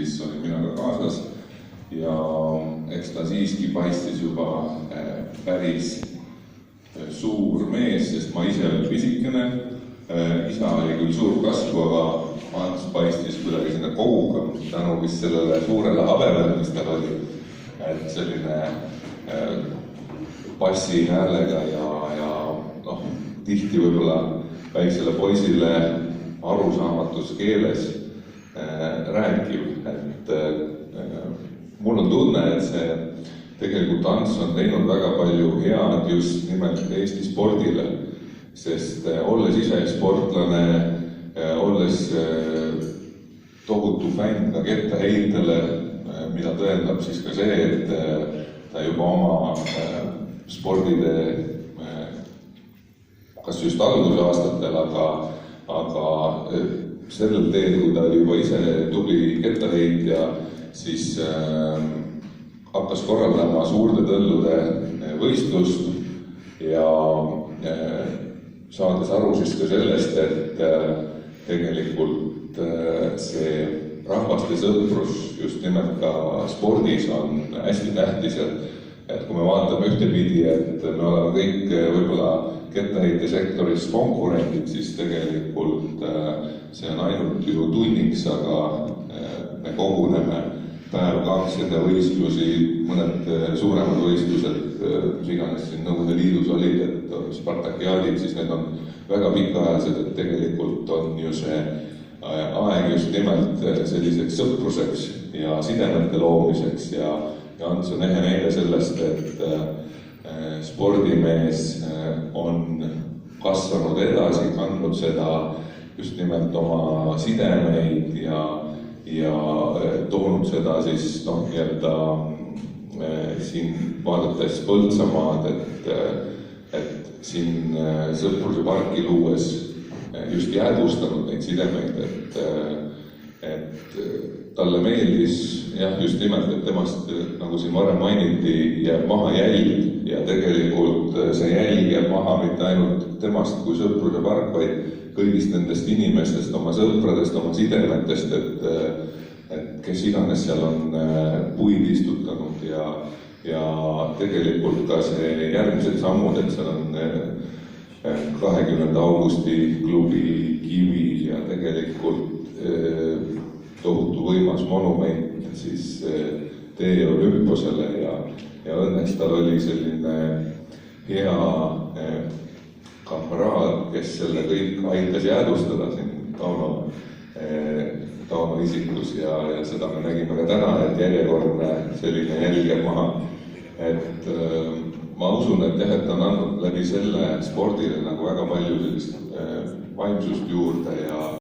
siis olin mina ka kaasas ja eks ta siiski paistis juba päris suur mees, sest ma ise olin pisikene, isa oli küll suur kasvu, aga Ants paistis kuidagi sinna koguga, tänu vist sellele suurele habemele, mis tal oli, et selline bassi häälega ja tihti võib-olla väiksele poisile arusaamatus keeles rääkiv, et mul on tunne, et see tegelikult Ants on teinud väga palju head just nimelt Eesti spordile, sest olles ise sportlane, olles tohutu fänn ka kettaheitele, mida tõendab siis ka see, et ta juba oma spordide kas just algusaastatel, aga sellel teel, kui ta oli juba ise tubli kettaheitja, siis hakkas korraldama suurde tõllude võistlust ja saades aru siis ka sellest, et tegelikult see rahvaste sõprus just nimelt ka spordis on hästi tähtis, et kui me vaatame ühtepidi, et me oleme kõik võib-olla kettaheite sektoris konkurendid, siis tegelikult see on ainult ju tunniks, aga me koguneme päev-kaks enne võistlusi, mõned suuremad võistlused, mis iganes siin Nõukogude Liidus olid, et Spartakiaadid, siis need on väga pikaajalised, et tegelikult on ju see aeg just nimelt selliseks sõpruseks ja sidemete loomiseks ja Ants on ehe näide sellest, et spordimees on kasvanud edasi, kandnud seda just nimelt oma sidemeid ja toonud seda siis nii-öelda siin vaadates Põltsamaad, et siin sõpruse parki luues just jäädvustanud neid sidemeid, et talle meeldis jah, just nimelt, et temast, nagu siin varem mainiti, jääb maha jälg ja tegelikult see jälg jääb maha mitte ainult temast kui sõpruse park, vaid kõigist nendest inimestest, oma sõpradest, oma sidemetest, et kes iganes seal on puid istutanud ja tegelikult ka see järgmised sammud, et seal on 20. augusti klubi kivi ja tegelikult tohutu võimas monument siis tee olümposele ja õnneks tal oli selline hea kamraad, kes selle kõik aitas jäädvustada siin Tauno isikus ja seda me nägime ka täna, et järjekordne selline jälg jääb maha. Et ma usun, et jah, et on andnud läbi selle spordile nagu väga palju sellist vaimsust juurde ja